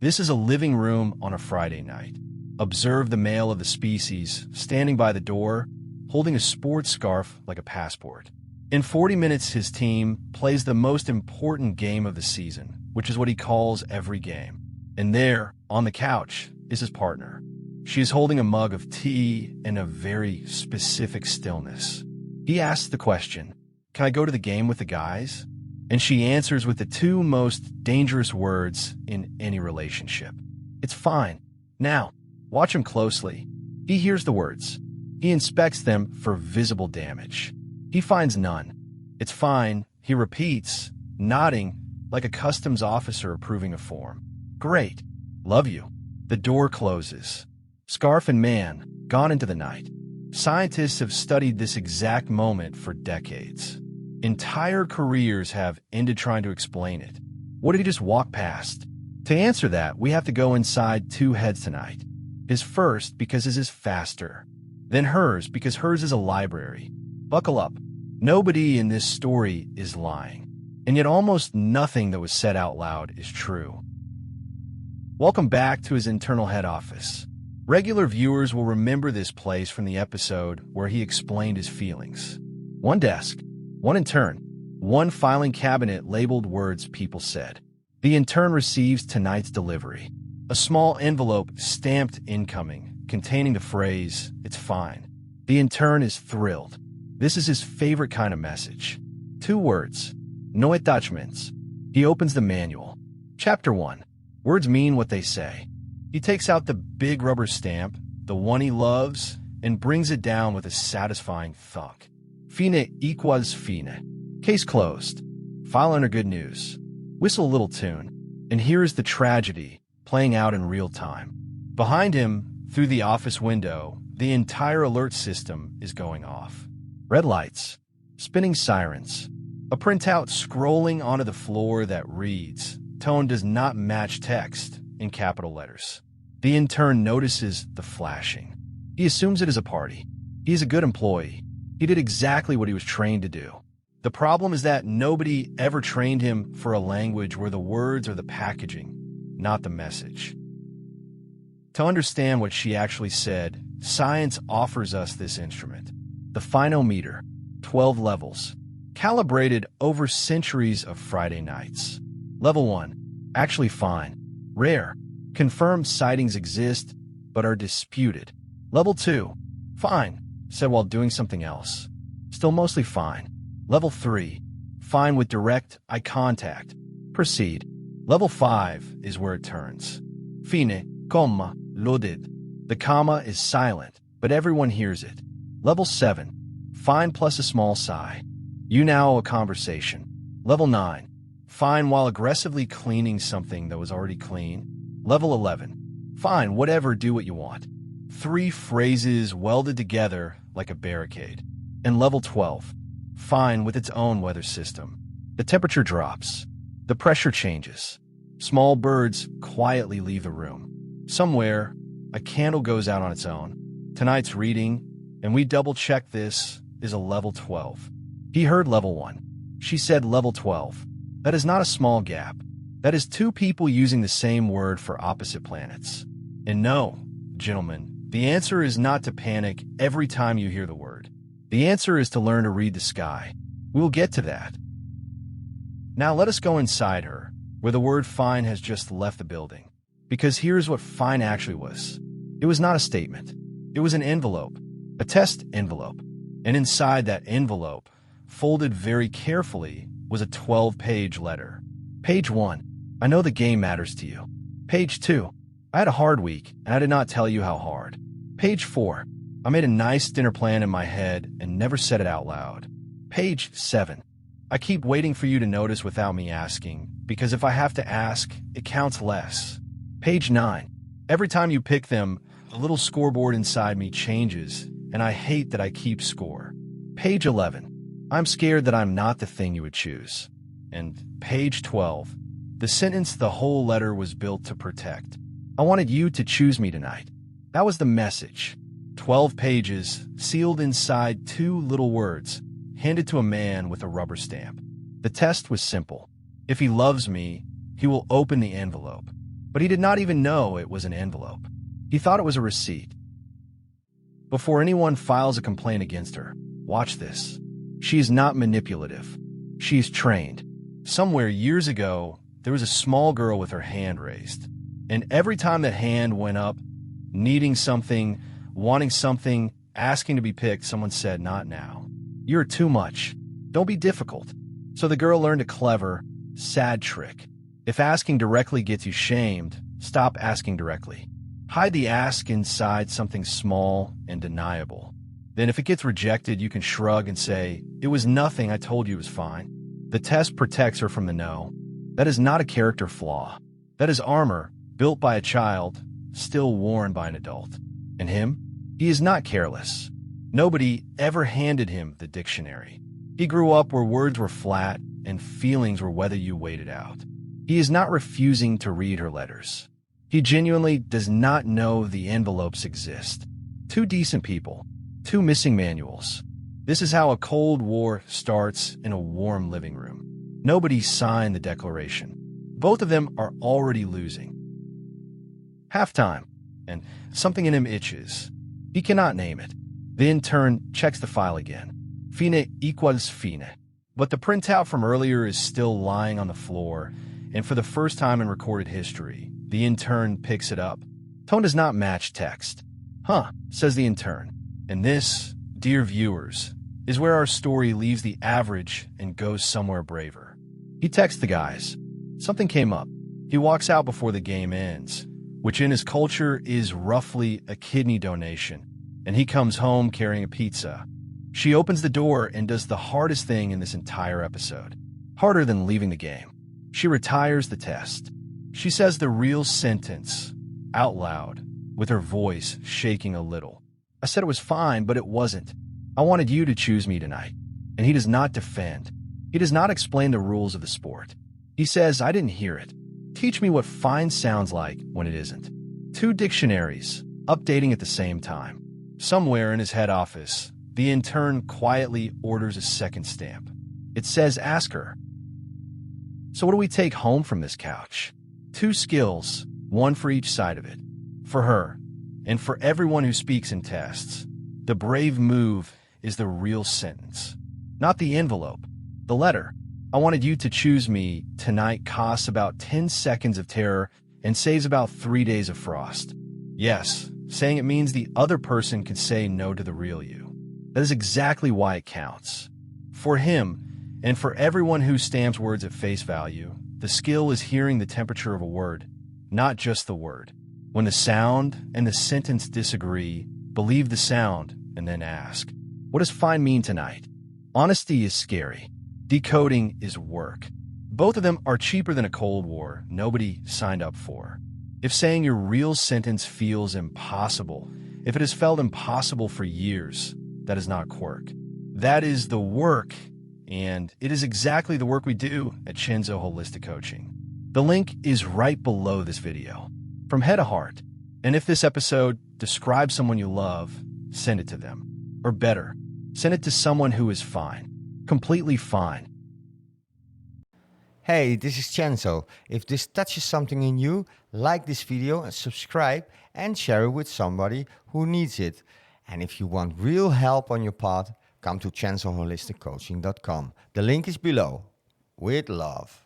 This is a living room on a Friday night. Observe the male of the species standing by the door, holding a sports scarf like a passport. In 40 minutes, his team plays the most important game of the season, which is what he calls every game. And there, on the couch, is his partner. She is holding a mug of tea in a very specific stillness. He asks the question, "Can I go to the game with the guys?" And she answers with the two most dangerous words in any relationship. "It's fine." Now, watch him closely. He hears the words. He inspects them for visible damage. He finds none. "It's fine," he repeats, nodding like a customs officer approving a form. "Great. Love you." The door closes. Scarf and man, gone into the night. Scientists have studied this exact moment for decades. Entire careers have ended trying to explain it. What did he just walk past? To answer that, we have to go inside two heads tonight. His first, because his is faster. Then hers, because hers is a library. Buckle up. Nobody in this story is lying. And yet almost nothing that was said out loud is true. Welcome back to his internal head office. Regular viewers will remember this place from the episode where he explained his feelings. One desk, one intern, one filing cabinet labeled words people said. The intern receives tonight's delivery. A small envelope stamped incoming, containing the phrase, "It's fine." The intern is thrilled. This is his favorite kind of message. 2 words. No attachments. He opens the manual. Chapter 1. Words mean what they say. He takes out the big rubber stamp, the one he loves, and brings it down with a satisfying thunk. Fine equals fine. Case closed. File under good news. Whistle a little tune. And here is the tragedy, playing out in real time. Behind him, through the office window, the entire alert system is going off. Red lights, spinning sirens, a printout scrolling onto the floor that reads, "Tone does not match text," in capital letters. The intern notices the flashing. He assumes it is a party. He is a good employee. He did exactly what he was trained to do. The problem is that nobody ever trained him for a language where the words are the packaging, not the message. To understand what she actually said, science offers us this instrument. The phinometer, 12 levels, calibrated over centuries of Friday nights. Level 1, actually fine, rare, confirmed sightings exist, but are disputed. Level 2, fine, said while doing something else, still mostly fine. Level 3, fine with direct eye contact, proceed. Level 5 is where it turns. Fine, comma, loaded. The comma is silent, but everyone hears it. Level 7, fine plus a small sigh. You now owe a conversation. Level 9, fine while aggressively cleaning something that was already clean. Level 11, fine, whatever, do what you want. 3 phrases welded together like a barricade. And level 12, fine with its own weather system. The temperature drops. The pressure changes. Small birds quietly leave the room. Somewhere, a candle goes out on its own. Tonight's reading, and we double-check this, is a level 12. He heard level 1. She said level 12. That is not a small gap. That is 2 people using the same word for opposite planets. And no, gentlemen, the answer is not to panic every time you hear the word. The answer is to learn to read the sky. We will get to that. Now let us go inside her, where the word fine has just left the building. Because here's what fine actually was. It was not a statement. It was an envelope, a test envelope. And inside that envelope, folded very carefully, was a 12-page letter. Page 1, I know the game matters to you. Page 2, I had a hard week, and I did not tell you how hard. Page 4, I made a nice dinner plan in my head and never said it out loud. Page 7, I keep waiting for you to notice without me asking, because if I have to ask, it counts less. Page 9, every time you pick them, the little scoreboard inside me changes, and I hate that I keep score. Page 11, I'm scared that I'm not the thing you would choose. And page 12, the sentence the whole letter was built to protect. I wanted you to choose me tonight. That was the message. 12 pages, sealed inside 2 little words, handed to a man with a rubber stamp. The test was simple. If he loves me, he will open the envelope. but he did not even know it was an envelope. He thought it was a receipt. Before anyone files a complaint against her, watch this. She is not manipulative. She is trained. Somewhere years ago, there was a small girl with her hand raised. And every time that hand went up, needing something, wanting something, asking to be picked, someone said, "Not now. You're too much. Don't be difficult." So the girl learned a clever, sad trick. If asking directly gets you shamed, stop asking directly. Hide the ask inside something small and deniable. Then if it gets rejected, you can shrug and say, "It was nothing, I told you it was fine." The test protects her from the no. That is not a character flaw. That is armor, built by a child, still worn by an adult. And him? He is not careless. Nobody ever handed him the dictionary. He grew up where words were flat and feelings were whether you waited out. He is not refusing to read her letters. He genuinely does not know the envelopes exist. Two decent people, two missing manuals. This is how a Cold War starts in a warm living room. Nobody signed the declaration. Both of them are already losing. Halftime, and something in him itches. He cannot name it. The intern checks the file again. Fine equals fine. But the printout from earlier is still lying on the floor, and for the first time in recorded history, the intern picks it up. Tone does not match text. "Huh," says the intern. And this, dear viewers, is where our story leaves the average and goes somewhere braver. He texts the guys. Something came up. He walks out before the game ends, which in his culture is roughly a kidney donation, and he comes home carrying a pizza. She opens the door and does the hardest thing in this entire episode. Harder than leaving the game. She retires the test. She says the real sentence, out loud, with her voice shaking a little. "I said it was fine, but it wasn't. I wanted you to choose me tonight." And he does not defend. He does not explain the rules of the sport. He says, "I didn't hear it. Teach me what fine sounds like when it isn't." Two dictionaries, updating at the same time. Somewhere in his head office, the intern quietly orders a second stamp. It says, "Ask her." So what do we take home from this couch? Two skills, one for each side of it. For her, and for everyone who speaks in tests, the brave move is the real sentence. Not the envelope, the letter. "I wanted you to choose me tonight" costs about 10 seconds of terror and saves about 3 days of frost. Yes, saying it means the other person can say no to the real you. That is exactly why it counts. For him, and for everyone who stamps words at face value, the skill is hearing the temperature of a word, not just the word. When the sound and the sentence disagree, believe the sound and then ask, "What does fine mean tonight?" Honesty is scary. Decoding is work. Both of them are cheaper than a Cold War nobody signed up for. If saying your real sentence feels impossible, if it has felt impossible for years, that is not quirk. That is the work, and it is exactly the work we do at Chenzo Holistic Coaching. The link is right below this video. From head to heart. And if this episode describes someone you love, send it to them. Or better, send it to someone who is fine. Completely fine. Hey, this is Chenzo. If this touches something in you, like this video and subscribe and share it with somebody who needs it. And if you want real help on your path, come to ChenzoHolisticCoaching.com. The link is below. With love.